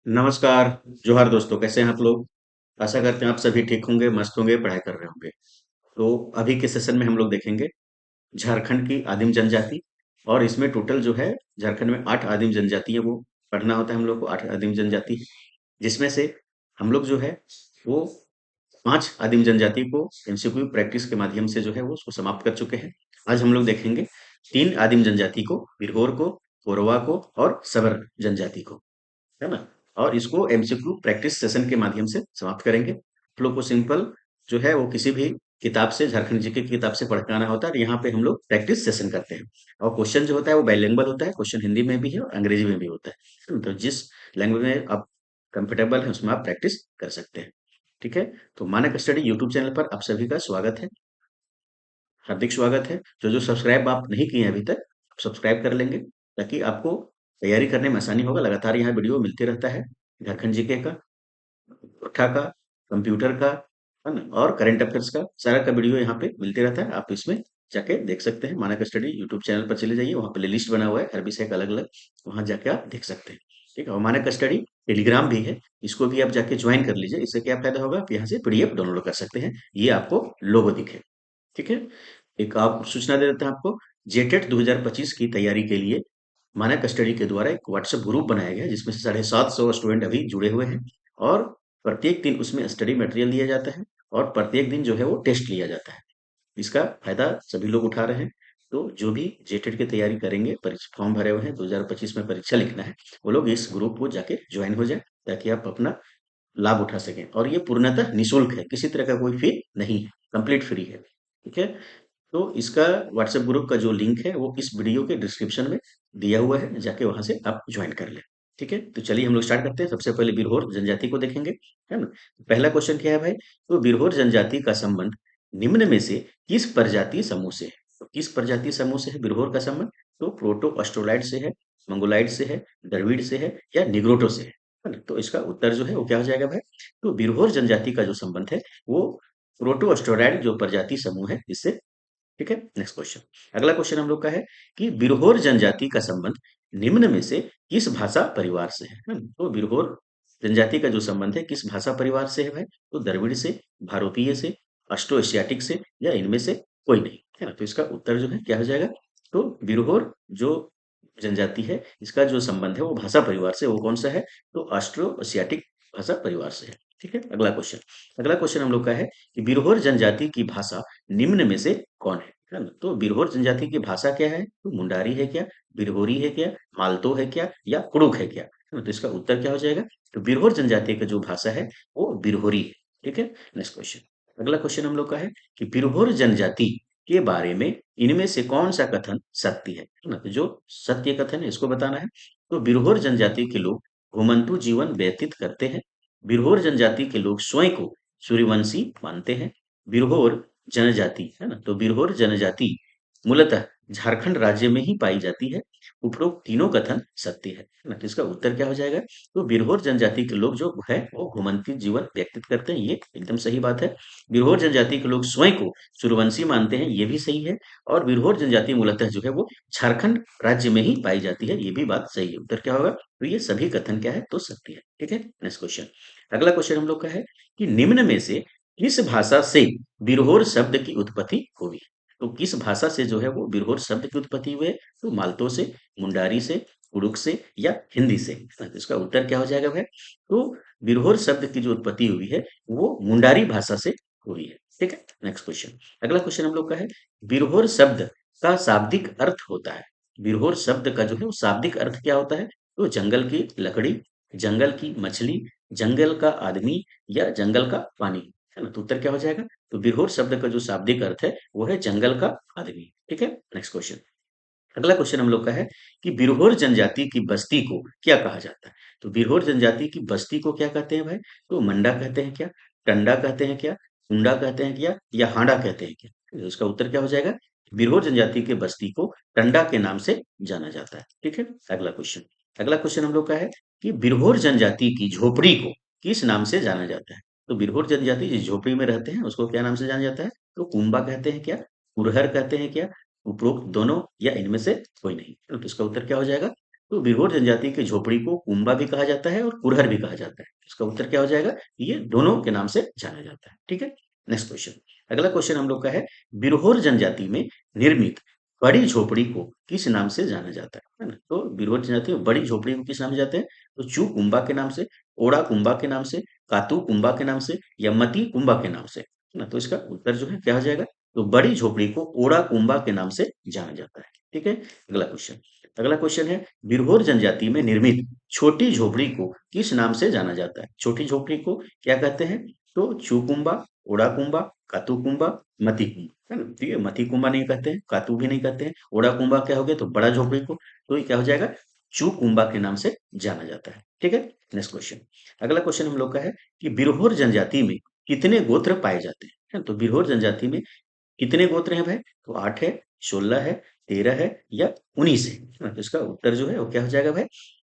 नमस्कार। जोहार दोस्तों, कैसे हैं आप लोग? आशा करते हैं आप सभी ठीक होंगे, मस्त होंगे, पढ़ाई कर रहे होंगे। तो अभी के सेशन में हम लोग देखेंगे झारखंड की आदिम जनजाति। और इसमें टोटल जो है झारखंड में 8 आदिम जनजाति है, वो पढ़ना होता है हम लोग को। 8 आदिम जनजाति, जिसमें से हम लोग जो है वो 5 आदिम जनजाति को एमसीक्यू प्रैक्टिस के माध्यम से जो है वो उसको समाप्त कर चुके हैं। आज हम लोग देखेंगे 3 आदिम जनजाति को, बिरहोर को, कोरवा को और सबर जनजाति को, है ना? और इसको एमसीक्यू प्रैक्टिस सेशन के माध्यम से समाप्त करेंगे। आप लोग को सिंपल जो है वो किसी भी किताब से, झारखंड जीके की किताब से पढ़ के आना होता है, और यहाँ पे हम लोग प्रैक्टिस सेशन करते हैं। और क्वेश्चन जो होता है वो बाइलिंगुअल होता है, क्वेश्चन हिंदी में भी है और अंग्रेजी में भी होता है। तो जिस लैंग्वेज में आप कंफर्टेबल है उसमें आप प्रैक्टिस कर सकते हैं। ठीक है? तो मानक स्टडी यूट्यूब चैनल पर आप सभी का स्वागत है, हार्दिक स्वागत है। जो सब्सक्राइब आप नहीं किए हैं अभी तक, सब्सक्राइब कर लेंगे, ताकि आपको तैयारी करने में आसानी होगा। लगातार यहाँ वीडियो मिलते रहता है झारखंड जीके का, पुरखा का, कंप्यूटर का, है ना, और करंट अफेयर्स का सारा का वीडियो यहाँ पे मिलते रहता है। आप इसमें जाके देख सकते हैं। मानक स्टडी यूट्यूब चैनल पर चले जाइए, वहाँ प्ले लिस्ट बना हुआ है हर विषय का अलग अलग, वहाँ जाके आप देख सकते हैं। ठीक है? और मानक स्टडी टेलीग्राम भी है, इसको भी आप जाके ज्वाइन कर लीजिए। इससे क्या फायदा होगा, आप यहाँ से पीडीएफ डाउनलोड कर सकते हैं, ये आपको लोगो दिखे। ठीक है? एक आप सूचना दे देते हैं आपको, जेटेट 2025 की तैयारी के लिए मानक स्टडी के द्वारा एक व्हाट्सएप ग्रुप बनाया गया है, जिसमें से 750 स्टूडेंट अभी जुड़े हुए हैं। और प्रत्येक दिन उसमें स्टडी मटेरियल दिया जाता है, और प्रत्येक दिन जो है वो टेस्ट लिया जाता है। इसका फायदा सभी लोग उठा रहे हैं। तो जो भी जेटेट की तैयारी करेंगे, परीक्षा फॉर्म भरे हुए हैं, 2025 में परीक्षा लिखना है, वो लोग इस ग्रुप को जाके ज्वाइन हो जाए, ताकि आप अपना लाभ उठा सकें। और ये पूर्णतः निःशुल्क है, किसी तरह का कोई फी नहीं है, कंप्लीट फ्री है। ठीक है? तो इसका व्हाट्सएप ग्रुप का जो लिंक है वो इस वीडियो के डिस्क्रिप्शन में दिया हुआ है, जाके वहां से आप ज्वाइन कर लें। ठीक है? तो चलिए हम लोग स्टार्ट करते हैं। सबसे पहले बिरहोर जनजाति को देखेंगे, है ना? पहला क्वेश्चन क्या है भाई? तो बिरहोर जनजाति का संबंध निम्न में से किस प्रजाति समूह से है? तो किस प्रजाति समूह से है बिरहोर का संबंध? तो प्रोटो ऑस्ट्रोलाइड से है, मंगोलाइड से है, द्रविड़ से है, या निग्रोटो से है ना? तो इसका उत्तर जो है वो क्या हो जाएगा भाई? तो बिरहोर जनजाति का जो संबंध है वो प्रोटो ऑस्ट्रोलाइड जो प्रजाति समूह है इससे। ठीक है? Next question. अगला क्वेश्चन हम लोग का है कि बिरहोर जनजाति का संबंध निम्न में से किस भाषा परिवार से है? तो बिरहोर जनजाति का जो संबंध है किस भाषा परिवार से है भाई? तो द्रविड़ से, भारतीय से, अस्ट्रो एशियाटिक से, या इनमें से कोई नहीं, है ना? तो इसका उत्तर जो है क्या हो जाएगा? तो बिरहोर जो जनजाति है, इसका जो संबंध है वो भाषा परिवार से, वो कौन सा है? तो अस्ट्रो एशियाटिक भाषा परिवार से है। ठीक है? अगला क्वेश्चन। अगला क्वेश्चन हम लोग का है कि बिरहोर जनजाति की भाषा निम्न में से कौन है ना? तो बिरहोर जनजाति की भाषा क्या है? तो मुंडारी है क्या, बिरहोरी है क्या, मालतो है क्या, या कुड़ुक है क्या? है ना? तो इसका उत्तर क्या हो जाएगा? तो बिरहोर जनजाति का जो भाषा है वो बिरहोरी है। ठीक है? Next question. अगला क्वेश्चन हम लोग का है कि बिरहोर जनजाति के बारे में इनमें से कौन सा कथन सत्य है ना? तो जो सत्य कथन है इसको बताना है। तो बिरहोर जनजाति के लोग घुमंतु जीवन व्यतीत करते हैं। बिरहोर जनजाति के लोग स्वयं को सूर्यवंशी मानते हैं। बिरहोर जनजाति, है ना? तो बिरहोर जनजाति मूलतः झारखंड राज्य में ही पाई जाती है। उपरोक्त तीनों कथन सत्य है ना? तो इसका उत्तर क्या हो जाएगा? तो बिरहोर जनजाति के लोग जो है वो घुमंती जीवन व्यतीत करते हैं, ये एकदम सही बात है। बिरहोर जनजाति के लोग स्वयं को सूर्यवंशी मानते हैं, ये भी सही है। और बिरहोर जनजाति मूलतः जो है वो झारखंड राज्य में ही पाई जाती है, ये भी बात सही है। उत्तर क्या होगा? तो ये सभी कथन क्या है? तो सत्य है। ठीक है? Next question. अगला क्वेश्चन हम लोग का है कि निम्न में से किस भाषा से बिरहोर शब्द की उत्पत्ति हुई? तो किस भाषा से जो है वो बिरहोर शब्द की उत्पत्ति हुई है? तो मालतो से, मुंडारी से, कुड़ुक से, या हिंदी से? तो इसका उत्तर क्या हो जाएगा भाई? तो बिरहोर शब्द की जो उत्पत्ति हुई है वो मुंडारी भाषा से हुई है। ठीक है? Next question. अगला क्वेश्चन हम लोग का है बिरहोर शब्द का शाब्दिक अर्थ होता है। बिरहोर शब्द का जो है वो शाब्दिक अर्थ क्या होता है? तो जंगल की लकड़ी, जंगल की मछली, जंगल का आदमी, या जंगल का पानी, है ना? तो उत्तर क्या हो जाएगा? तो बिरहोर शब्द का जो शाब्दिक अर्थ है वो है जंगल का आदमी। ठीक है? Next question. अगला क्वेश्चन हम लोग का है कि बिरहोर जनजाति की बस्ती को क्या कहा जाता है? तो बिरहोर जनजाति की बस्ती को क्या कहते हैं भाई? तो मंडा कहते हैं क्या, टंडा कहते हैं क्या, कुंडा कहते हैं क्या, या हांडा कहते हैं क्या? तो इसका उत्तर क्या हो जाएगा? बिरहोर जनजाति के बस्ती को टंडा के नाम से जाना जाता है। ठीक है? अगला क्वेश्चन। अगला क्वेश्चन हम लोग का है कि बिरहोर जनजाति की झोपड़ी को किस नाम से जाना जाता है? तो बिरहोर जनजाति जिस झोपड़ी में रहते हैं उसको क्या नाम से जाना जाता है? तो कुंबा कहते हैं क्या, कुरहर कहते हैं क्या, उपरोक्त दोनों, या इनमें से कोई नहीं? तो इसका उत्तर क्या हो जाएगा? तो बिरहोर जनजाति की झोपड़ी को कुंबा भी कहा जाता है और कुरहर भी कहा जाता है। इसका उत्तर क्या हो जाएगा? ये दोनों के नाम से जाना जाता है। ठीक है, नेक्स्ट क्वेश्चन। अगला क्वेश्चन हम लोग का है, बिरहोर जनजाति में निर्मित बड़ी झोपड़ी को किस नाम से जाना जाता है ना? तो बिरहोर जनजाति में बड़ी झोपड़ी को किस नाम से जाते हैं? तो चू कुंबा के नाम से, ओड़ा कुंबा के नाम से, कातू कुंबा के नाम से, या मती कुंबा के नाम से, है ना? तो इसका उत्तर जो है क्या हो जाएगा? तो बड़ी झोपड़ी को ओड़ा कुंबा के नाम से जाना जाता है। ठीक है, अगला क्वेश्चन। अगला क्वेश्चन है, बिरहोर जनजाति में निर्मित छोटी झोपड़ी को किस नाम से जाना जाता है? छोटी झोपड़ी को क्या कहते हैं? तो चूकुंबा, ओड़ा कुंबा, कातू कुंबा, मती कुंबा, है ना? ठीक है, मती कुंबा नहीं कहते हैं, कातू भी नहीं कहते हैं, ओड़ा कुंबा क्या हो गया? तो बड़ा झोपड़ी को, तो ये क्या हो जाएगा? चू कुंबा के नाम से जाना जाता है। ठीक है, नेक्स्ट क्वेश्चन। अगला क्वेश्चन हम लोग का है कि बिरहोर जनजाति में कितने गोत्र पाए जाते हैं? है ना? तो बिरहोर जनजाति में कितने गोत्र हैं भाई? तो 8 है, 16 है, 13 है, या 19 है? हाँ, तो इसका उत्तर जो है वो क्या हो जाएगा भाई?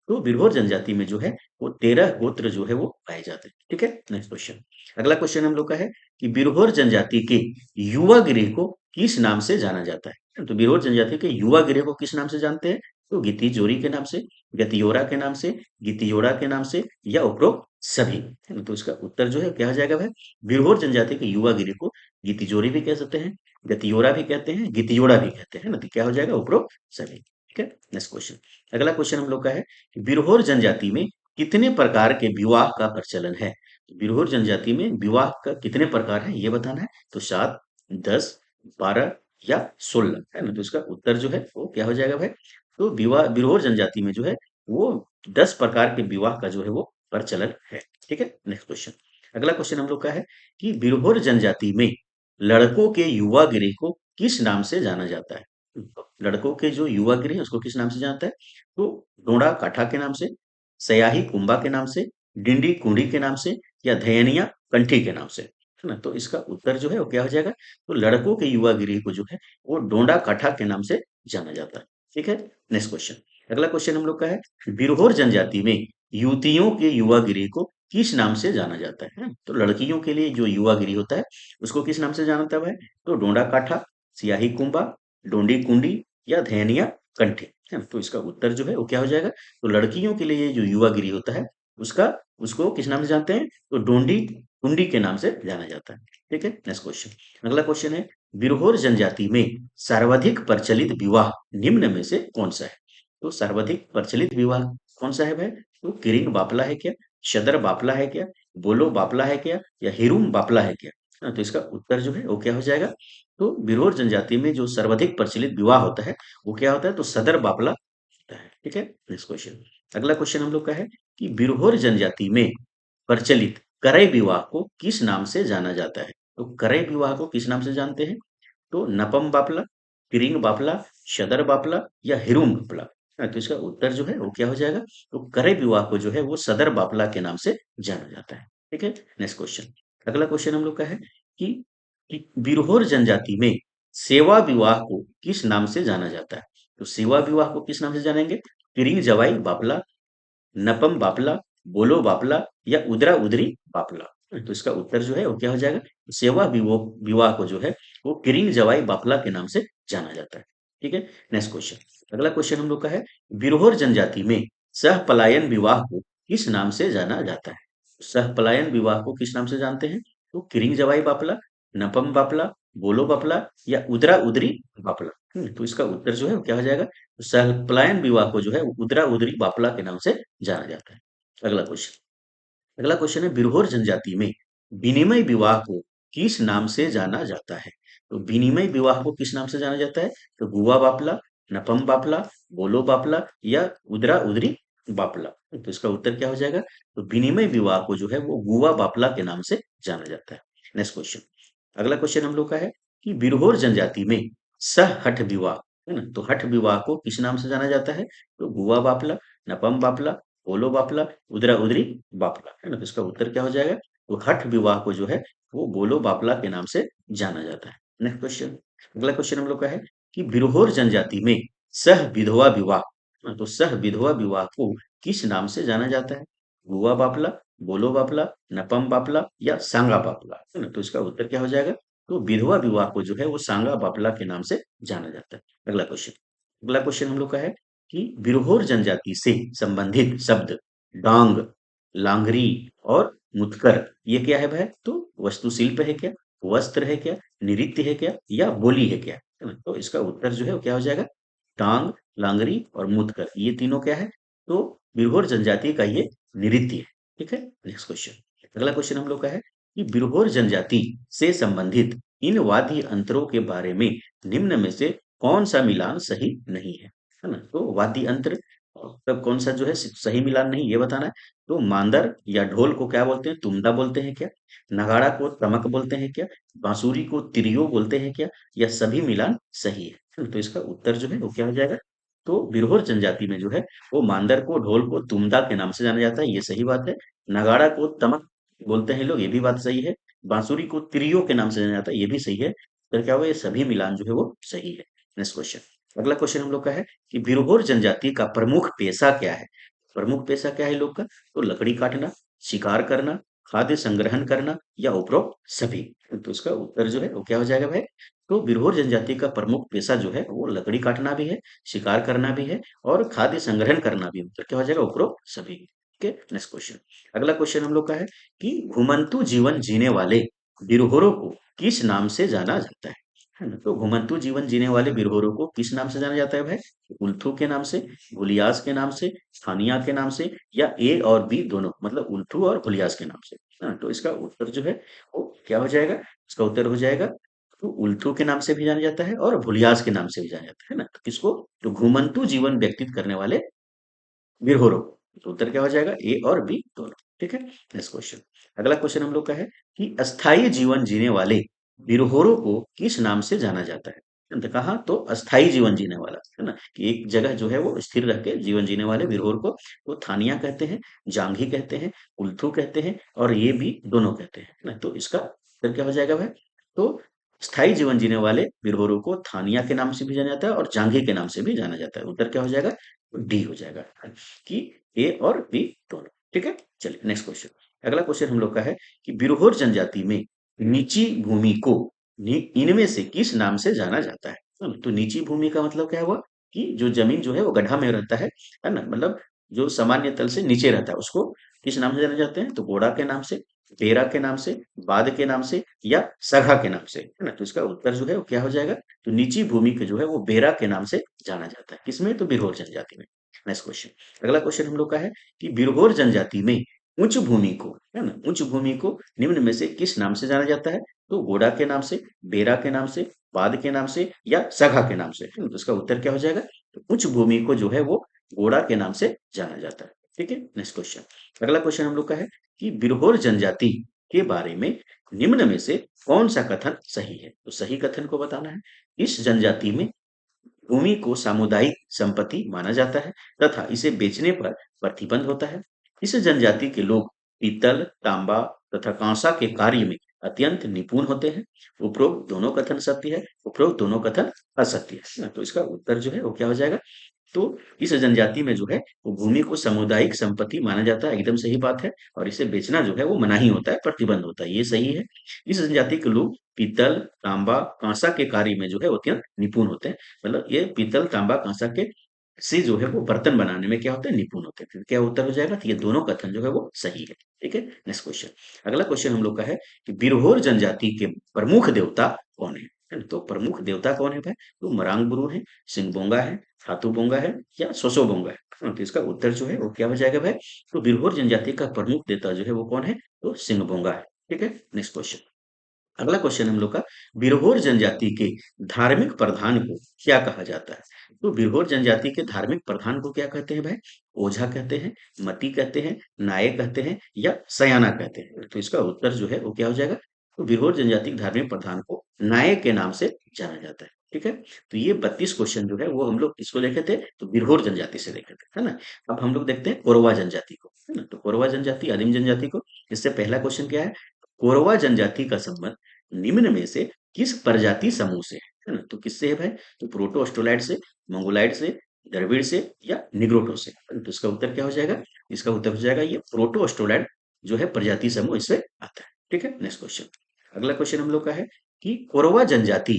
तो बिरहोर जनजाति में जो है वो 13 गोत्र जो है वो पाए जाते हैं। ठीक है, नेक्स्ट क्वेश्चन। अगला क्वेश्चन हम लोग का है कि बिरहोर जनजाति के युवा गिरोह को किस नाम से जाना जाता है? तो बिरहोर जनजाति के युवा गिरोह को किस नाम से जानते हैं? तो गिती जोरी के नाम से, गतियोरा के नाम से, गितियोड़ा के नाम से, या उपरोक्त सभी, है ना? तो इसका उत्तर जो है क्या हो जाएगा भाई? बिरहोर जनजाति के युवा गिरोह को गितिजोरी भी कह सकते हैं, गतियोरा भी कहते हैं, गितियोड़ा भी कहते हैं ना? तो क्या हो जाएगा? उपरोक्त सभी। ठीक है, नेक्स्ट क्वेश्चन। अगला क्वेश्चन हम लोग का है कि बिरहोर जनजाति में कितने प्रकार के विवाह का प्रचलन है? तो बिरहोर जनजाति में विवाह का कितने प्रकार है ये बताना है। तो 7, 10, 12 या 16, है ना? तो इसका उत्तर जो है वो क्या हो जाएगा भाई? तो विवाह बिरहोर जनजाति में जो है वो 10 प्रकार के विवाह का जो है वो प्रचलन है। ठीक है, नेक्स्ट क्वेश्चन। अगला क्वेश्चन हम लोग का है कि बिरहोर जनजाति में लड़कों के युवा गिरोह को किस नाम से जाना जाता है? लड़कों के जो युवा गिरोह है उसको किस नाम से जानता है? तो डोड़ा काठा के नाम से, सयाही कुंभा के नाम से, डिंडी कुंडी के नाम से, या धैनिया कंठी के नाम से, है ना? तो इसका उत्तर जो है वो क्या हो जाएगा? तो लड़कों के युवा गिरोह को जो है वो डोंडा काठा के नाम से जाना जाता है। ठीक है, नेक्स्ट क्वेश्चन। अगला क्वेश्चन हम लोग का है, बिरहोर जनजाति में युवतियों के युवा गिरोह को किस नाम से जाना जाता है? तो लड़कियों के लिए जो युवा गिरोह होता है उसको किस नाम से जाना जाता है? तो डोंडा काठा, सियाही कुंभा, डोंडी कुंडी, या धैनिया कंठी, है ना? तो इसका उत्तर जो है वो क्या हो जाएगा? तो लड़कियों के लिए ये जो युवा गिरी होता है उसका उसको किस नाम से जानते हैं? तो डोंडी कुंडी के नाम से जाना जाता है। ठीक है, नेक्स्ट क्वेश्चन। अगला क्वेश्चन है, बिरहोर जनजाति में सर्वाधिक प्रचलित विवाह निम्न में से कौन सा है? तो सर्वाधिक प्रचलित विवाह कौन सा है भाई? तो किरिंग बापला है क्या, शदर बापला है क्या, बोलो बापला है क्या, या हिरुम बापला है क्या? तो इसका उत्तर जो है वो क्या हो जाएगा? तो बिरहोर जनजाति में जो सर्वाधिक प्रचलित विवाह होता है वो क्या होता है? तो सदर बापला होता है। ठीक है, नेक्स्ट क्वेश्चन। अगला क्वेश्चन हम लोग का है कि बिरहोर जनजाति में प्रचलित करई विवाह को किस नाम से जाना जाता है? तो करई विवाह को किस नाम से जानते हैं? तो नपम बापला, किरिंग बापला, शदर बापला, या हिरुम बापला? तो इसका उत्तर जो है वो क्या हो जाएगा? तो करई विवाह को जो है वो सदर बापला के नाम से जाना जाता है। ठीक है, नेक्स्ट क्वेश्चन। अगला क्वेश्चन हम लोग का है कि बिरहोर जनजाति में सेवा विवाह को किस नाम से जाना जाता है? तो सेवा विवाह को किस नाम से जानेंगे? किरिंग जवाई बापला, नपम बापला, बोलो बापला, या उदरा उदरी बापला? तो इसका उत्तर जो है वो क्या हो जाएगा? सेवा विवाह को जो है वो किरिंग जवाई बापला के नाम से जाना जाता है। ठीक है, नेक्स्ट क्वेश्चन। अगला क्वेश्चन हम लोग का है, बिरहोर जनजाति में सहपलायन विवाह को किस नाम से जाना जाता है? सहपलायन विवाह को किस नाम से जानते हैं? तो किरिंग जवाई बापला, नपम बापला, बोलो बापला, या उदरा उदरी बापला? तो इसका उत्तर जो है वो क्या हो जाएगा? तो सहपलायन विवाह को जो है वो उदरा उदरी बापला के नाम से जाना जाता है। अगला क्वेश्चन। अगला क्वेश्चन है, बिरहोर जनजाति में विनिमय विवाह को किस नाम से जाना जाता है? तो विनिमय विवाह को किस नाम से जाना जाता है? तो गुआ बापला, नपम बापला, बोलो बापला, या उदरा उदरी बापला? तो इसका उत्तर क्या हो जाएगा? तो विनिमय विवाह को जो है वो गुआ बापला के नाम से जाना जाता है। Next question. अगला क्वेश्चन हम लोग का है कि बिरहोर जनजाति में सह हठ विवाह, है ना? तो हठ विवाह को किस नाम से जाना जाता है? तो गुआ बापला, नपम बापला, बोलो बापला, उदरा उदरी बापला, है ना? तो इसका उत्तर क्या हो जाएगा? तो हठ विवाह को जो है वो बोलो बापला के नाम से जाना जाता है। Next question. अगला क्वेश्चन हम लोग का है कि बिरहोर जनजाति में सह विधवा विवाह, तो सह विधवा विवाह को किस नाम से जाना जाता है? गुआ बापला, बोलो बापला, नपम बापला, या सांगा बापला, है ना? तो इसका उत्तर क्या हो जाएगा? तो विधवा विवाह को जो है वो सांगा बापला के नाम से जाना जाता है। अगला क्वेश्चन। अगला क्वेश्चन हम लोग का है कि बिरहोर जनजाति से संबंधित शब्द डांग, लांगरी और मुतकर ये क्या है भाई? तो वस्तुशिल्प है क्या, वस्त्र है क्या, नृत्य है क्या, या बोली है क्या? है ना? तो इसका उत्तर जो है वो क्या हो जाएगा? टांग, लांगरी और मुतकर ये तीनों क्या है? तो बिरहोर जनजाति का ये नृत्य है। ठीक है, नेक्स्ट क्वेश्चन। अगला क्वेश्चन हम लोग का है कि बिरहोर जनजाति से संबंधित इन वाद्य अंतरों के बारे में निम्न में से कौन सा मिलान सही नहीं है ना? तो वाद्य अंतर तब कौन सा जो है सही मिलान नहीं ये बताना है। तो मांदर या ढोल को क्या बोलते हैं? तुमदा बोलते हैं क्या? नगाड़ा को तमक बोलते हैं क्या? बांसुरी को तिरियो बोलते हैं क्या? या सभी मिलान सही है ना? तो इसका उत्तर जो है वो क्या हो जाएगा? तो बिरहोर जनजाति में जो है वो मांदर को ढोल को तुमदा के नाम से जाना जाता है, ये सही बात है। नगाड़ा को तमक बोलते हैं लोग, ये भी बात सही है। बांसुरी को त्रियो के नाम से जाना जाता है, ये भी सही है। तो क्या हुआ? ये सभी मिलान जो है वो सही है। Next question. अगला क्वेश्चन हम लोग का है कि बिरहोर जनजाति का प्रमुख पेशा क्या है? प्रमुख पेशा क्या है लोग का? तो लकड़ी काटना, शिकार करना, खाद्य संग्रहण करना, या उपरोक्त सभी। तो इसका उत्तर जो है वो क्या हो जाएगा भाई? तो बिरहोर जनजाति का प्रमुख पेशा जो है वो लकड़ी काटना भी है, शिकार करना भी है और खाद्य संग्रहण करना भी है। उत्तर क्या हो जाएगा? उपरोक्त सभी। Okay, next question. अगला क्वेश्चन हम लोग का है कि घुमंतु जीवन जीने वाले बिरहोरों को किस नाम से जाना जाता है ना? तो घुमंतु जीवन जीने वाले बिरहोरों को किस नाम से जाना जाता है भाई? उल्थू के नाम से, भुलियास के नाम से, स्थानिया के नाम से, या ए और बी दोनों, मतलब उल्थू और भुलियास के नाम से। हाँ, तो इसका उत्तर जो है वो क्या हो जाएगा? इसका उत्तर हो जाएगा तो उल्थू के नाम से भी जाना जाता है और भुलियास के नाम से भी जाना जाता है ना। तो किसको? तो घुमंतु जीवन व्यतीत करने वाले बिरहोरों। तो उत्तर क्या हो जाएगा? ए और बी दोनों। ठीक है, नेक्स्ट क्वेश्चन। अगला क्वेश्चन हम लोग का है कि अस्थाई जीवन जीने वाले बिरहोरों को किस नाम से जाना जाता है? तो कहा तो अस्थाई जीवन जीने वाला है ना, कि एक जगह जो है वो स्थिर रह के जीवन जीने वाले बिरहोर को तो थानिया कहते हैं, जांघी कहते हैं, उल्थू कहते हैं और ये भी दोनों कहते हैं ना। तो इसका उत्तर क्या हो जाएगा भाई? तो स्थायी जीवन जीने वाले बिरहोरों को थानिया के नाम से भी जाना जाता है और जांघी के नाम से भी जाना जाता है। उत्तर क्या हो जाएगा? डी हो जाएगा कि ए और बी दोनों। ठीक है, चलिए नेक्स्ट क्वेश्चन। अगला क्वेश्चन हम लोग का है कि बिरहोर जनजाति में नीची भूमि को इनमें से किस नाम से जाना जाता है? तो नीची भूमि का मतलब क्या हुआ? कि जो जमीन जो है वो गड्ढा में रहता है ना, मतलब जो सामान्य तल से नीचे रहता है उसको किस नाम से जाने जाते हैं? तो गोड़ा के नाम से, बेरा के नाम से, बाद के नाम से, या सघा के नाम से, है ना। तो इसका उत्तर जो है वो क्या हो जाएगा? तो निची भूमि के जो है वो बेरा के नाम से जाना जाता है। किसमें? तो बिरहोर जनजाति में। Next question. अगला क्वेश्चन हम लोग का है कि बिरहोर जनजाति में उच्च भूमि को, है ना, उच्च भूमि को निम्न में से किस नाम से जाना जाता है? तो गोड़ा के नाम से, बेरा के नाम से, बाद के नाम से, या सघा के नाम से, है ना? तो इसका उत्तर क्या हो जाएगा? तो उच्च भूमि को जो है वो गोड़ा के नाम से जाना जाता है। ठीक है, नेक्स्ट क्वेश्चन। अगला क्वेश्चन हम लोग का है कि बिरहोर जनजाति के बारे में निम्न में से कौन सा कथन सही है? तो सही कथन को बताना है। इस जनजाति में भूमि को सामुदायिक संपत्ति माना जाता है तथा इसे बेचने पर प्रतिबंध होता है। इस जनजाति के लोग पीतल, तांबा तथा कांसा के कार्य में अत्यंत निपुण होते हैं। उपरोक्त दोनों कथन सत्य है, उपरोक्त दोनों कथन असत्य है। तो इसका उत्तर जो है वो क्या हो जाएगा? तो इस जनजाति में जो है वो भूमि को सामुदायिक संपत्ति माना जाता है, एकदम सही बात है। और इसे बेचना जो है वो मनाही होता है, प्रतिबंध होता है, ये सही है। इस जनजाति के लोग पीतल, तांबा, कांसा के कार्य में जो है वो अत्यंत निपुण होते हैं। मतलब ये पीतल, तांबा, कांसा के से जो है वो बर्तन बनाने में क्या होते हैं? निपुण होते हैं। फिर क्या उत्तर हो जाएगा? तो ये दोनों कथन जो है वो सही है। ठीक है, नेक्स्ट क्वेश्चन। अगला क्वेश्चन हम लोग का है कि बिरहोर जनजाति के प्रमुख देवता कौन है? तो प्रमुख देवता कौन है भाई? तो मरांग गुरु है, सिंगबोंगा है, खातू बोंगा है, या सोसो बोंगा है। तो इसका उत्तर जो है वो क्या हो जाएगा भाई? तो बिरहोर जनजाति का प्रमुख देवता जो है वो कौन है? तो सिंगबोंगा है। ठीक है, नेक्स्ट क्वेश्चन। अगला क्वेश्चन हम लोग का, बिरहोर जनजाति के धार्मिक प्रधान को क्या कहा जाता है? तो बिरहोर जनजाति के धार्मिक प्रधान को क्या कहते हैं भाई? ओझा कहते हैं, मती कहते हैं, नायक कहते हैं, या सयाना कहते हैं। तो इसका उत्तर जो है वो क्या हो जाएगा? तो बिरहोर जनजाति के धार्मिक प्रधान को नायक के नाम से जाना जाता है। ठीक है, तो ये 32 क्वेश्चन जो है वो हम लोग इसको देखे थे, तो बिरहोर जनजाति से देखे थे, है ना। अब हम लोग देखते हैं कोरवा जनजाति को, है ना। तो कोरवा जनजाति, आदिम जनजाति को। इससे पहला क्वेश्चन क्या है? कोरवा जनजाति का संबंध निम्न में से किस प्रजाति समूह से है ना। तो किससे है भाई? तो प्रोटो ऑस्ट्रोलाइड से, मंगोलाइड से, द्रविड़ से, या निग्रोटो से। तो इसका उत्तर क्या हो जाएगा? इसका उत्तर हो जाएगा ये प्रोटो ऑस्ट्रोलाइड जो है प्रजाति समूह इससे आता है। ठीक है, नेक्स्ट क्वेश्चन। अगला क्वेश्चन हम लोग का है कि कोरवा जनजाति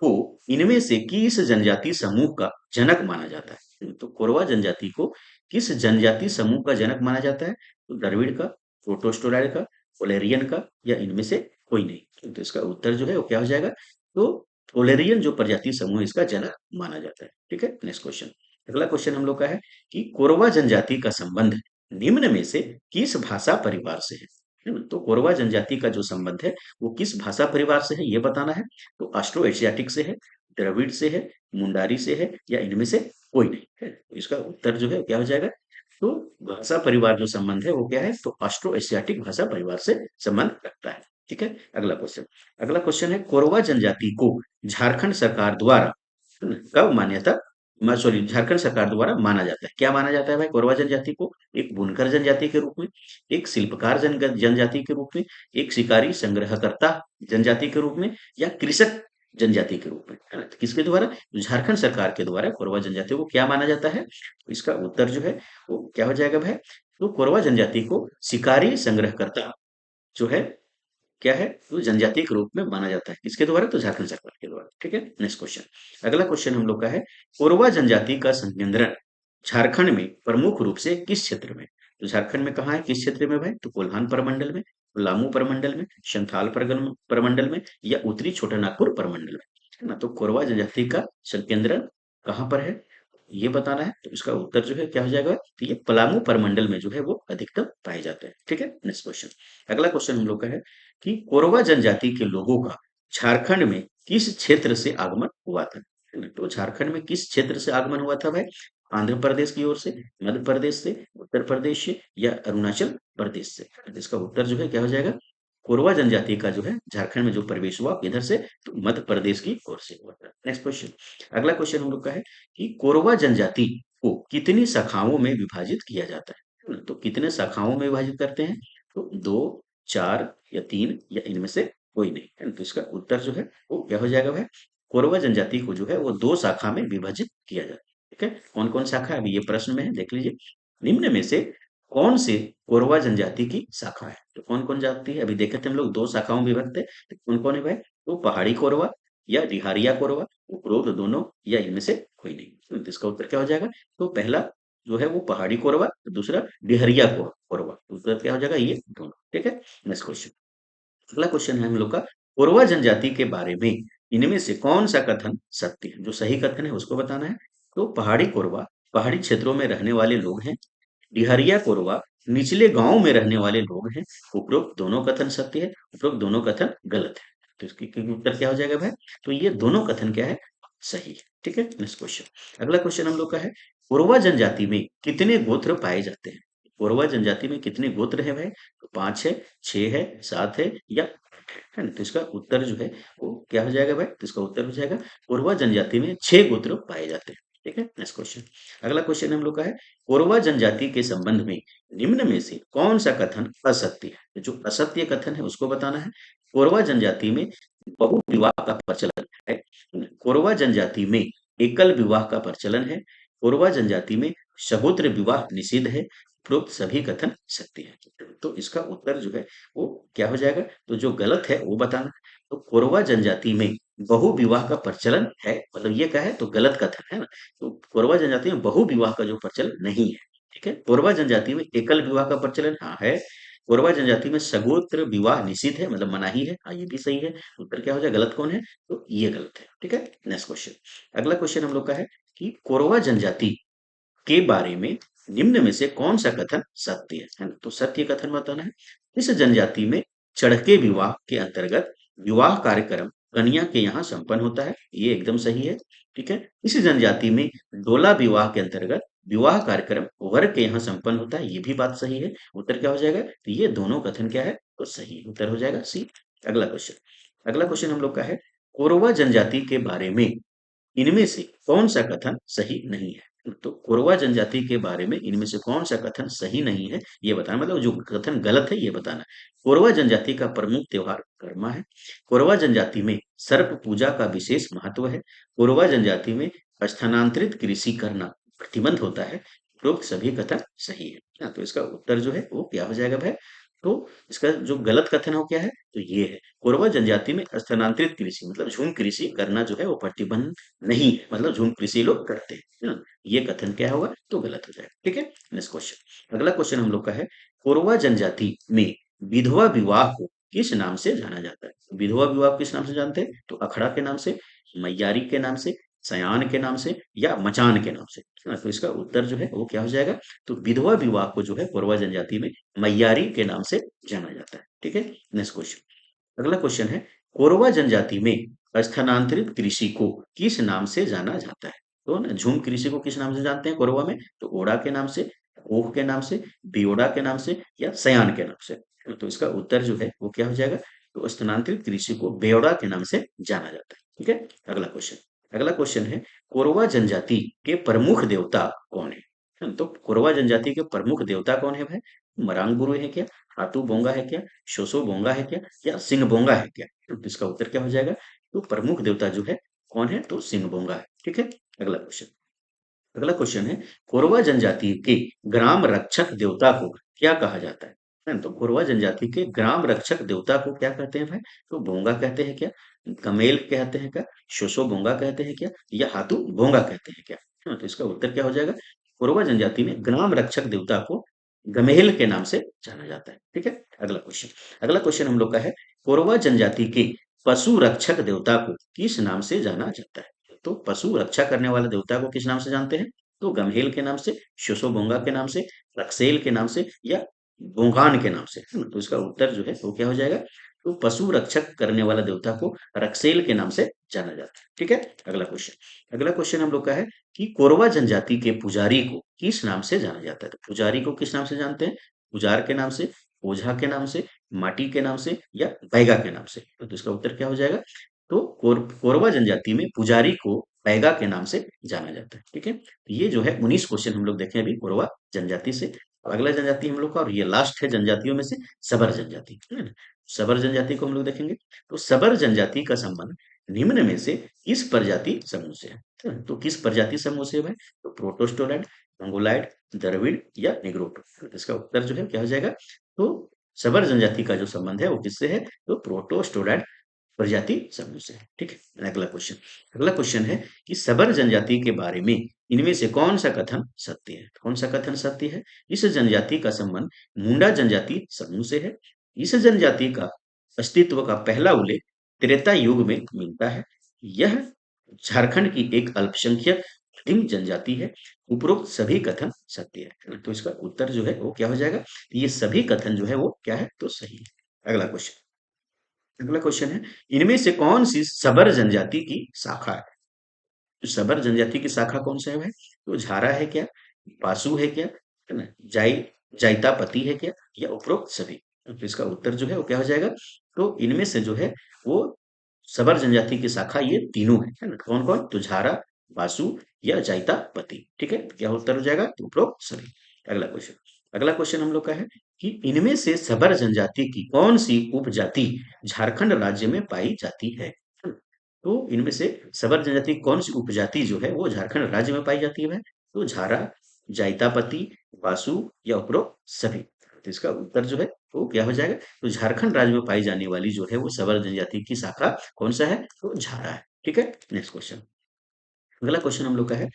को इनमें से किस जनजाति समूह का जनक माना जाता है? तो कोरवा जनजाति को किस जनजाति समूह का जनक माना जाता है? तो द्रविड़ का, प्रोटोस्टोराइड का, ओलेरियन का, या इनमें से कोई नहीं। तो इसका उत्तर जो है वो क्या हो जाएगा? तो ओलेरियन जो प्रजाति समूह है इसका जनक माना जाता है। ठीक है, नेक्स्ट क्वेश्चन। अगला क्वेश्चन हम लोग का है कि कोरवा जनजाति का संबंध निम्न में से किस भाषा परिवार से है ना? तो कोरवा जनजाति का जो संबंध है वो किस भाषा परिवार से है ये बताना है। तो ऑस्ट्रो एशियाटिक से है, द्रविड़ से है, मुंडारी से है, या इनमें से कोई नहीं है। तो इसका उत्तर जो है क्या हो जाएगा? तो भाषा परिवार जो संबंध है वो क्या है? तो ऑस्ट्रो एशियाटिक भाषा परिवार से संबंध रखता है। ठीक है, अगला क्वेश्चन। अगला क्वेश्चन है कोरवा जनजाति को झारखंड सरकार द्वारा कब मान्यता सॉरी झारखंड सरकार द्वारा माना जाता है? क्या माना जाता है भाई कोरवा जनजाति को? एक बुनकर जनजाति के रूप में, एक शिल्पकार जनजाति के रूप में, एक शिकारी संग्रहकर्ता जनजाति के रूप में, या कृषक जनजाति के रूप में, है ना? तो किसके द्वारा? तो झारखंड सरकार के द्वारा कोरवा जनजाति को क्या माना जाता है? तो इसका उत्तर जो है वो क्या हो जाएगा भाई? तो कोरवा जनजाति को शिकारी संग्रहकर्ता जो है क्या है? तो जनजाति के रूप में माना जाता है। किसके द्वारा? तो झारखंड सरकार के द्वारा। ठीक है, नेक्स्ट क्वेश्चन। अगला क्वेश्चन हम लोग का है कोरवा जनजाति का संकेंद्रण झारखंड में प्रमुख रूप से किस क्षेत्र में? तो झारखंड में कहाँ है, किस क्षेत्र में भाई? तो कोल्हान प्रमंडल में, पलामू प्रमंडल में, संथाल प्रमंडल में, या उत्तरी छोटानागपुर प्रमंडल में, है ना? तो कोरवा जनजाति का संकेंद्रण कहाँ पर है ये बताना है। तो इसका उत्तर जो है क्या हो जाएगा? तो ये पलामू प्रमंडल में जो है वो अधिकतम पाए जाते हैं। ठीक है, नेक्स्ट क्वेश्चन। अगला क्वेश्चन हम लोग का है कि कोरवा जनजाति के लोगों का झारखंड में किस क्षेत्र से आगमन हुआ था? है ना? तो झारखंड में किस क्षेत्र से आगमन हुआ था भाई? आंध्र प्रदेश की ओर से, मध्य प्रदेश से, उत्तर प्रदेश से, या अरुणाचल प्रदेश से? तो इसका उत्तर जो है क्या हो जाएगा? कोरवा जनजाति का जो है झारखंड में जो प्रवेश हुआ इधर से, तो मध्य प्रदेश की ओर से हुआ था। Next question. अगला क्वेश्चन हम लोग का है कि कोरवा जनजाति को कितनी शाखाओं में विभाजित किया जाता है ना? तो कितने शाखाओं में विभाजित करते हैं? तो दो, चार, या तीन, या इनमें से कोई नहीं, है ना? तो इसका उत्तर जो है वो क्या हो जाएगा भाई? कोरवा जनजाति को जो है वो दो शाखा में विभाजित किया जाता है। ठीक है, कौन कौन शाखा है अभी ये प्रश्न में है, देख लीजिए। निम्न में से कौन से कोरवा जनजाति की शाखा है? तो कौन कौन जाति है अभी देखे थे हम लोग, दो शाखाओं में विभक्त है। तो कौन कौन है भाई? तो पहाड़ी कोरवा या डिहारिया कोरवा, उपरोक्त दोनों, या इनमें से कोई नहीं। तो इसका उत्तर क्या हो जाएगा? तो पहला जो है वो पहाड़ी कोरवा, दूसरा डिहरिया कोरवा। तो उत्तर क्या हो जाएगा? ये दोनों। ठीक है, नेक्स्ट क्वेश्चन। अगला क्वेश्चन है हम लोग का कोरवा जनजाति के बारे में इनमें से कौन सा कथन सत्य है? जो सही कथन है उसको बताना है। तो पहाड़ी कोरवा पहाड़ी क्षेत्रों में रहने वाले लोग हैं, डिहरिया कोरवा निचले गांव में रहने वाले लोग हैं। उपरोक्त दोनों कथन सत्य है, उपरोक्त दोनों कथन गलत है। तो इसकी उत्तर क्या हो जाएगा भाई? तो ये दोनों कथन क्या है? सही है। ठीक है, नेक्स्ट क्वेश्चन। अगला क्वेश्चन हम लोग का है कोरवा जनजाति में कितने गोत्र पाए जाते हैं? कोरवा जनजाति में कितने गोत्र है भाई? तो पांच है, छह है, सात है, या आठ है ना? तो इसका उत्तर जो है वो क्या हो जाएगा भाई? तो इसका उत्तर हो जाएगा कोरवा जनजाति में छह गोत्र पाए जाते हैं। ठीक है, नेक्स्ट क्वेश्चन। अगला क्वेश्चन हम लोग का है कोरवा जनजाति के संबंध में निम्न में से कौन सा कथन असत्य है? तो जो असत्य कथन है उसको बताना है। कोरवा जनजाति में बहु विवाह का प्रचलन है। कोरवा जनजाति में एकल विवाह का प्रचलन है। कोरवा जनजाति में सहोदर विवाह निषिद्ध है। उपरोक्त सभी कथन सत्य है। तो इसका उत्तर जो है वो क्या हो जाएगा? तो जो गलत है वो बताना। तो कोरवा जनजाति में बहु विवाह का प्रचलन है, मतलब ये क्या है? तो गलत कथन है ना। तो कोरवा जनजाति में बहु विवाह का जो प्रचलन नहीं है। ठीक है, कोरवा जनजाति में एकल विवाह का प्रचलन हाँ है। कोरवा जनजाति में सगोत्र विवाह निषिद्ध है, मतलब मनाही है। हाँ, ये भी सही है। उत्तर क्या हो जाए? गलत कौन है? तो ये गलत है। ठीक है, नेक्स्ट क्वेश्चन। अगला क्वेश्चन हम लोग का है कि कोरवा जनजाति के बारे में निम्न में से कौन सा कथन सत्य है ना? तो सत्य कथन बताना है। इस जनजाति में चढ़के विवाह के अंतर्गत विवाह कार्यक्रम कन्या के यहाँ संपन्न होता है, ये एकदम सही है। ठीक है, इस जनजाति में डोला विवाह के अंतर्गत विवाह कार्यक्रम वर के यहाँ संपन्न होता है, ये भी बात सही है। उत्तर क्या हो जाएगा? तो ये दोनों कथन क्या है? तो सही है। उत्तर हो जाएगा सी। अगला क्वेश्चन। अगला क्वेश्चन हम लोग का है कोरवा जनजाति के बारे में इनमें से कौन सा कथन सही नहीं है? तो कोरवा जनजाति के बारे में इनमें से कौन सा कथन सही नहीं है ये बताना, मतलब जो कथन गलत है ये बताना। कोरवा जनजाति का प्रमुख त्योहार कर्मा है। कोरवा जनजाति में सर्प पूजा का विशेष महत्व है। कोरवा जनजाति में स्थानांतरित कृषि करना प्रतिबंध होता है। उपरोक्त सभी कथन सही है। तो इसका उत्तर जो है वो क्या हो जाएगा भाई? तो इसका जो गलत कथन है वो क्या है, तो ये है कोरवा जनजाति में स्थानांतरित कृषि मतलब झूम कृषि करना जो है वो प्रतिबंध नहीं है, मतलब झूम कृषि लोग करते हैं, है ना। ये कथन क्या होगा, तो गलत हो जाएगा। ठीक है, नेक्स्ट क्वेश्चन, अगला क्वेश्चन हम लोग का है, कोरवा जनजाति में विधवा विवाह को किस नाम से जाना जाता है। विधवा विवाह किस नाम से जानते हैं, तो अखड़ा के नाम से, मैयारी के नाम से, सयान के नाम से, या मचान के नाम से, है ना। तो इसका उत्तर जो है वो क्या हो जाएगा, तो विधवा विवाह को जो है कोरवा जनजाति में मैयारी के नाम से जाना जाता है। ठीक है, नेक्स्ट क्वेश्चन, अगला क्वेश्चन है, कोरवा जनजाति में स्थानांतरित कृषि को किस नाम से जाना जाता है। तो ना झूम कृषि को किस नाम से जानते हैं कोरवा में, तो ओड़ा के नाम से, ओह के नाम से, बियोड़ा के नाम से, या सयान के नाम से। तो इसका उत्तर जो है वो क्या हो जाएगा, तो स्थानांतरित कृषि को बेओड़ा के नाम से जाना जाता है। ठीक है, अगला क्वेश्चन, अगला क्वेश्चन है, कोरवा जनजाति के प्रमुख देवता कौन है। तो कोरवा जनजाति के प्रमुख देवता कौन है भाई, मरांग गुरु है क्या, हाथू बोंगा है क्या, शोसो बोंगा है क्या, या सिंह बोंगा है क्या। तो इसका उत्तर क्या हो जाएगा, तो प्रमुख देवता जो है कौन है, तो सिंह बोंगा है। ठीक है, अगला क्वेश्चन, अगला क्वेश्चन है, कोरवा जनजाति के ग्राम रक्षक देवता को क्या कहा जाता है। तो कोरवा जनजाति के ग्राम रक्षक देवता को क्या कहते हैं भाई, तो बोंगा कहते हैं क्या, कमेल कहते हैं क्या, शोशो बोंगा कहते हैं क्या, या हाथू बोंगा कहते हैं क्या। तो इसका उत्तर क्या हो जाएगा, कोरवा जनजाति में ग्राम रक्षक देवता को गमेल के नाम से जाना जाता है। ठीक है, अगला क्वेश्चन, अगला क्वेश्चन हम लोग का है, कोरवा जनजाति के पशु रक्षक देवता को किस नाम से जाना जाता है। तो पशु रक्षा करने वाले देवता को किस नाम से जानते हैं, तो गम्हेल के नाम से, शोशोबोंगा के नाम से, रक्सेल के नाम से, या बोंगान के नाम से, है ना। तो इसका उत्तर जो है वो क्या हो जाएगा, तो पशु रक्षक करने वाला देवता को रक्सेल के नाम से जाना जाता है। ठीक है, अगला क्वेश्चन, अगला क्वेश्चन हम लोग का है कि कोरवा जनजाति के पुजारी को किस नाम से जाना जाता है। तो पुजारी को किस नाम से जानते हैं, पुजार के नाम से, ओझा के नाम से, माटी के नाम से, या बैगा के नाम से। तो इसका उत्तर क्या हो जाएगा, तो कोरवा जनजाति में पुजारी को बैगा के नाम से जाना जाता है। ठीक है, तो ये जो है 19 क्वेश्चन हम लोग देखें अभी कोरवा जनजाति से। अब अगला जनजाति हम लोग का, और ये लास्ट है जनजातियों में से, सबर जनजाति, है ना। सबर जनजाति को हम लोग देखेंगे, तो सबर जनजाति का संबंध निम्न में से किस प्रजाति समूह से है। तो किस प्रजाति समूह से है भाई, तो प्रोटोस्टोलैंड, मंगोलाइड, द्रविड़, या निग्रोटो। तो इसका उत्तर जो है क्या हो जाएगा, तो सबर जनजाति का जो संबंध है वो किससे है, तो प्रोटोस्टोलैंड प्रजाति समूह से है। ठीक है, अगला क्वेश्चन, अगला क्वेश्चन है कि सबर जनजाति के बारे में इनमें से कौन सा कथन सत्य है। कौन सा कथन सत्य है, इस जनजाति का संबंध मुंडा जनजाति समूह से है। इस जनजाति का अस्तित्व का पहला उल्लेख त्रेता युग में मिलता है। यह झारखंड की एक अल्पसंख्यक आदिम जनजाति है। उपरोक्त सभी कथन सत्य है। तो इसका उत्तर जो है वो क्या हो जाएगा, ये सभी कथन जो है वो क्या है, तो सही है। अगला क्वेश्चन, अगला क्वेश्चन है, इनमें से कौन सी सबर जनजाति की शाखा है। तो सबर जनजाति की शाखा कौन सा है भाई, तो झारा है क्या, बासु है क्या, है ना, जाइतापति है क्या, या उपरोक्त सभी। तो इसका उत्तर जो है वो क्या हो जाएगा, तो इनमें से जो है वो सबर जनजाति की शाखा ये तीनों है ना। कौन कौन, तो झारा, बासु, या जाइतापति। ठीक है, तो क्या उत्तर हो जाएगा, तो उपरोक्त सभी। अगला क्वेश्चन, अगला क्वेश्चन हम लोग का है कि इनमें से सबर जनजाति की कौन सी उपजाति झारखंड राज्य में पाई जाती है। तो इनमें से सबर जनजाति की कौन सी उपजाति जो है वो झारखंड राज्य में पाई जाती है वह, तो झारा, जाइतापति, वासु, या उपरोक्त सभी। तो इसका उत्तर जो है वो क्या हो जाएगा, तो झारखंड राज्य में पाई जाने वाली जो है वो सबर जनजाति की शाखा कौन सा है, तो झारा है। ठीक है, नेक्स्ट क्वेश्चन, अगला क्वेश्चन हम लोग का है,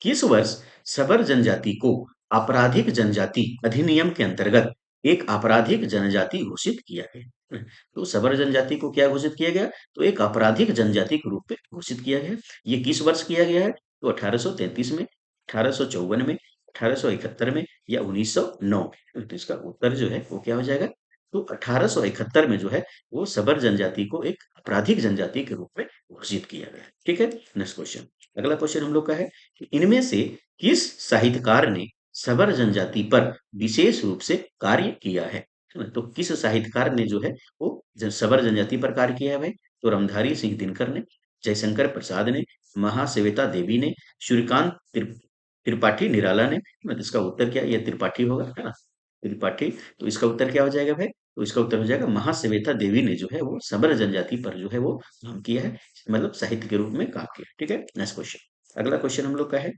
किस वर्ष सबर जनजाति को आपराधिक जनजाति अधिनियम के अंतर्गत एक आपराधिक जनजाति घोषित किया गया। तो सबर जनजाति को क्या घोषित किया गया, तो एक आपराधिक जनजाति के रूप में घोषित किया गया। ये किस वर्ष किया गया है, तो 1833 में, 1854 में, 1871 में, या 1909 में। तो इसका उत्तर जो है वो क्या हो जाएगा, तो 1871 में जो है वो सबर जनजाति को एक आपराधिक जनजाति के रूप में घोषित किया गया। ठीक है, नेक्स्ट क्वेश्चन, अगला क्वेश्चन हम लोग का है कि इनमें से किस साहित्यकार ने सबर जनजाति पर विशेष रूप से कार्य किया है ना। तो किस साहित्यकार ने जो है वो सबर जनजाति पर कार्य किया है भाई, तो रामधारी सिंह दिनकर ने, जयशंकर प्रसाद ने, महाश्वेता देवी ने, सूर्यकांत त्रिपाठी निराला ने। मतलब इसका उत्तर क्या, ये त्रिपाठी होगा, है ना, त्रिपाठी। तो इसका उत्तर क्या हो जाएगा भाई, तो इसका उत्तर हो जाएगा महाश्वेता देवी ने जो है वो सबर जनजाति पर जो है वो काम किया है, मतलब साहित्य के रूप में काम किया। ठीक है, नेक्स्ट क्वेश्चन, अगला क्वेश्चन हम लोग का है,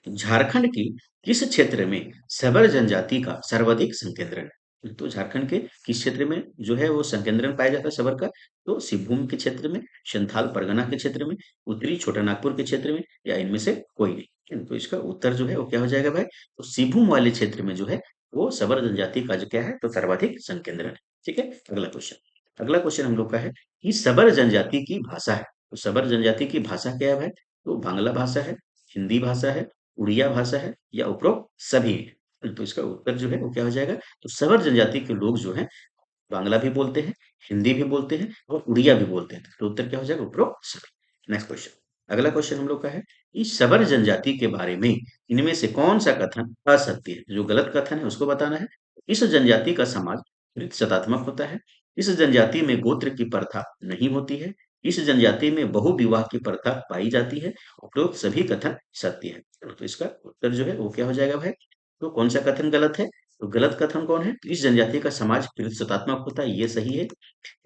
झारखंड की किस क्षेत्र में सबर जनजाति का सर्वाधिक संकेंद्रण है। तो झारखंड के किस क्षेत्र में जो है वो संकेंद्रण पाया जाता है सबर का? तो सिंहभूम के क्षेत्र में, संथाल परगना के क्षेत्र में, उत्तरी छोटा नागपुर के क्षेत्र में, या इनमें से कोई नहीं। तो इसका उत्तर जो है वो क्या हो जाएगा भाई? तो सिंहभूम वाले क्षेत्र में जो है वो सबर जनजाति का जो क्या है तो सर्वाधिक संकेंद्रण है। ठीक है, अगला क्वेश्चन। अगला क्वेश्चन हम लोग का है कि सबर जनजाति की भाषा है। तो सबर जनजाति की भाषा क्या है भाई? तो बांग्ला भाषा है, हिंदी भाषा है, उड़िया भाषा है, या उपरोक्त सभी है। तो इसका उत्तर जो है वो क्या हो जाएगा? तो सबर जनजाति के लोग जो हैं बांग्ला भी बोलते हैं, हिंदी भी बोलते हैं और उड़िया भी बोलते हैं। तो उत्तर क्या हो जाएगा? उपरोक्त सभी। Next question. अगला क्वेश्चन हम लोग का है कि सबर जनजाति के बारे में इनमें से कौन सा कथन असत्य है? जो गलत कथन है उसको बताना है। इस जनजाति का समाज सदात्मक होता है। इस जनजाति में गोत्र की प्रथा नहीं होती है। इस जनजाति में बहु विवाह की प्रथा पाई जाती है। उपरोक्त सभी कथन सत्य है। तो इसका उत्तर जो है वो क्या हो जाएगा भाई? तो कौन सा कथन गलत है? तो गलत कथन कौन है? तो इस जनजाति का समाज प्रतिशतात्मक होता है, ये सही है।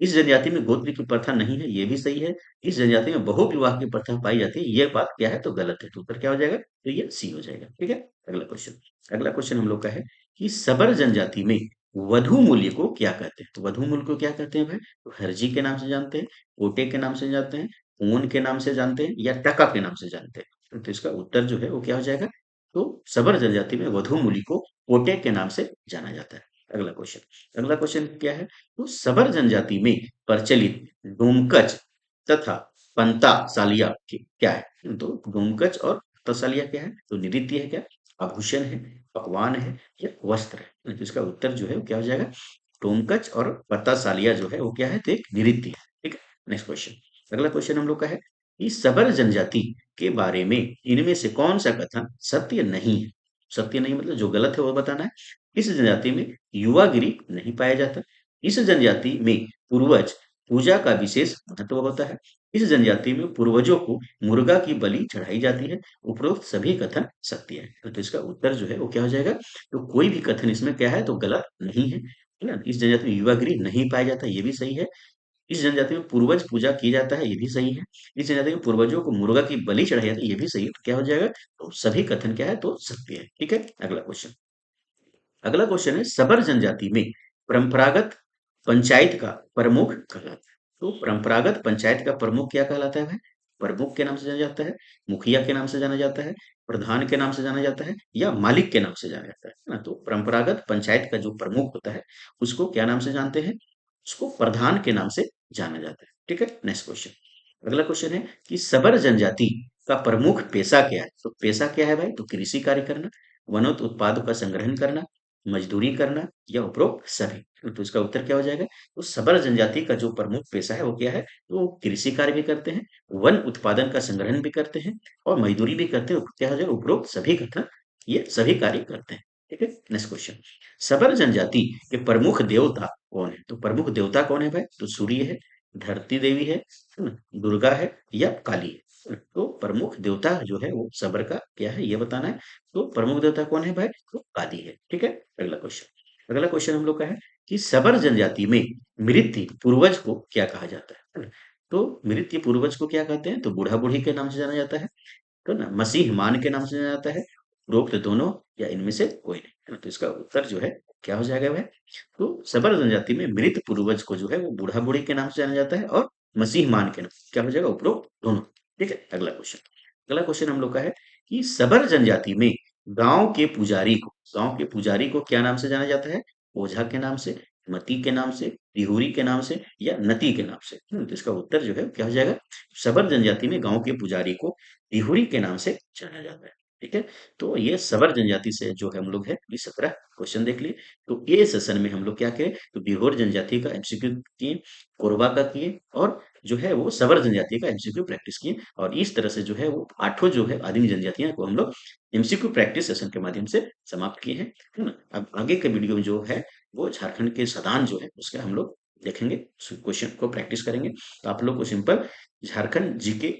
इस जनजाति में गोत्र की प्रथा नहीं है, ये भी सही है। इस जनजाति में बहु विवाह की प्रथा पाई जाती है, ये बात क्या है? तो गलत है। तो उत्तर क्या हो जाएगा? तो ये सी हो जाएगा। ठीक है, अगला क्वेश्चन। अगला क्वेश्चन हम लोग का है कि सबर जनजाति में वधु मूल्य को क्या कहते हैं? तो वधु मूल्य को क्या कहते हैं भाई? तो हरजी के नाम से जानते हैं, कोटे के नाम से जानते हैं, ऊन के नाम से जानते हैं, या टका के नाम से जानते हैं। तो इसका उत्तर जो है वो क्या हो जाएगा? तो सबर जनजाति में वधु मूल्य को कोटे के नाम से जाना जाता है। अगला क्वेश्चन। अगला क्वेश्चन क्या है? तो सबर जनजाति में प्रचलित डोमकच तथा पंता सालिया क्या है? तो डोमकच और तसालिया क्या है? तो नृत्य है क्या? आभूषण है, पकवान है, या वस्त्र है? तो इसका उत्तर जो है वो क्या हो जाएगा? डोमकच और पत्ता सालिया जो है वो क्या है? तो एक नृत्य है। ठीक है, नेक्स्ट क्वेश्चन। अगला क्वेश्चन हम लोग का है कि सबर जनजाति के बारे में इनमें से कौन सा कथन सत्य नहीं है? सत्य नहीं मतलब जो गलत है वो बताना है। इस जनजाति में युवागिरी नहीं पाया जाता। इस जनजाति में पूर्वज पूजा का विशेष महत्व होता है। इस जनजाति में पूर्वजों को मुर्गा की बलि चढ़ाई जाती है। उपरोक्त सभी कथन सत्य है। तो इसका उत्तर जो है वो क्या हो जाएगा? तो कोई भी कथन इसमें क्या है? तो गलत नहीं है। है ना? इस जनजाति में युवागिरी नहीं पाया जाता, ये भी सही है। इस जनजाति में पूर्वज पूजा की जाता है, ये भी सही है। इस जनजाति में पूर्वजों को मुर्गा की बलि चढ़ाई जाती है, ये भी सही है। तो क्या हो जाएगा? तो सभी कथन क्या है? तो सत्य है। ठीक है, अगला क्वेश्चन। अगला क्वेश्चन है सबर जनजाति में परंपरागत पंचायत का प्रमुख कहलाता है। तो परंपरागत पंचायत का प्रमुख क्या कहलाता है भाई? प्रमुख के नाम से जाना जाता है, मुखिया के नाम से जाना जाता है, प्रधान के नाम से जाना जाता है, या मालिक के नाम से जाना जाता है ना? तो परंपरागत पंचायत का जो प्रमुख होता है उसको क्या नाम से जानते हैं? उसको प्रधान के नाम से जाना जाता है। ठीक है, नेक्स्ट क्वेश्चन। अगला क्वेश्चन है कि सबर जनजाति का प्रमुख पेशा क्या है? तो पेशा क्या है भाई? तो कृषि कार्य करना, वनों उत्पादों का संग्रहण करना, मजदूरी करना, या उपरोक्त सभी। तो इसका उत्तर क्या हो जाएगा? तो सबर जनजाति का जो प्रमुख पेशा है वो क्या है? तो वो कृषि कार्य भी करते हैं, वन उत्पादन का संग्रहण भी करते हैं, और मजदूरी भी करते हैं। क्या हो जाएगा? उपरोक्त सभी कथन ये सभी कार्य करते हैं। ठीक है, नेक्स्ट क्वेश्चन। सबर जनजाति के प्रमुख देवता कौन है? तो प्रमुख देवता कौन है भाई? तो सूर्य है, धरती देवी है ना, दुर्गा है, या काली है। तो प्रमुख देवता जो है वो सबर का क्या है ये बताना है। तो प्रमुख देवता कौन है भाई? तो काली है। ठीक है, अगला क्वेश्चन। अगला क्वेश्चन हम लोग का है कि सबर जनजाति में मृत्यु पूर्वज को क्या कहा जाता है ना? तो मृत्यु पूर्वज को क्या कहते हैं? तो बूढ़ा बूढ़ी के नाम से जाना जाता है। तो ना मसीह मान के नाम से जाना जाता है, उपरोक्त दोनों, या इनमें से कोई नहीं, है ना? तो इसका उत्तर जो है क्या हो जाएगा वह? तो सबर जनजाति में मृत पूर्वज को जो है वो बूढ़ा बूढ़ी के नाम से जाना जाता है, और मसीह मान के नाम क्या हो जाएगा? उपरोक्त दोनों। ठीक है, अगला क्वेश्चन। अगला क्वेश्चन हम लोग का है कि सबर जनजाति में गांव के पुजारी को क्या नाम से जाना जाता है? ओझा के नाम से, मती के नाम से, तिहुरी के नाम से, या नती के नाम से। तो इसका उत्तर जो है क्या हो जाएगा? सबर जनजाति में गांव के पुजारी को तिहुरी के नाम से जाना जाता है। ठीक है, तो ये सबर जनजाति से जो है हम लोग है 17 क्वेश्चन देख लिए। तो ये सेशन में हम लोग क्या किए? तो बिहोर जनजाति का एमसीक्यू किए, कोरबा का किए, और जो है वो सबर जनजाति का एमसीक्यू प्रैक्टिस किए। और इस तरह से जो है वो आठों जो है आदिम जनजातियां को हम लोग एमसीक्यू प्रैक्टिस सेशन के माध्यम से समाप्त किए हैं। है ना? अब आगे के वीडियो में जो है वो झारखंड के सदान जो है उसका हम लोग देखेंगे, क्वेश्चन को प्रैक्टिस करेंगे। तो आप लोग को सिंपल झारखंड जीके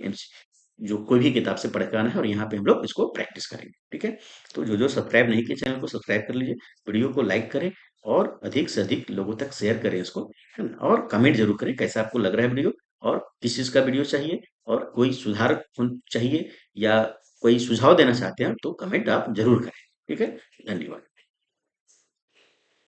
जो कोई भी किताब से पढ़ के आना है, और यहाँ पे हम लोग इसको प्रैक्टिस करेंगे। ठीक है, तो जो जो सब्सक्राइब नहीं किए चैनल को सब्सक्राइब कर लीजिए, वीडियो को लाइक करें, और अधिक से अधिक लोगों तक शेयर करें इसको, है ना? और कमेंट जरूर करें कैसा आपको लग रहा है वीडियो, और किस चीज का वीडियो चाहिए, और कोई सुधार चाहिए, या कोई सुझाव देना चाहते हैं तो कमेंट आप जरूर करें। ठीक है, धन्यवाद।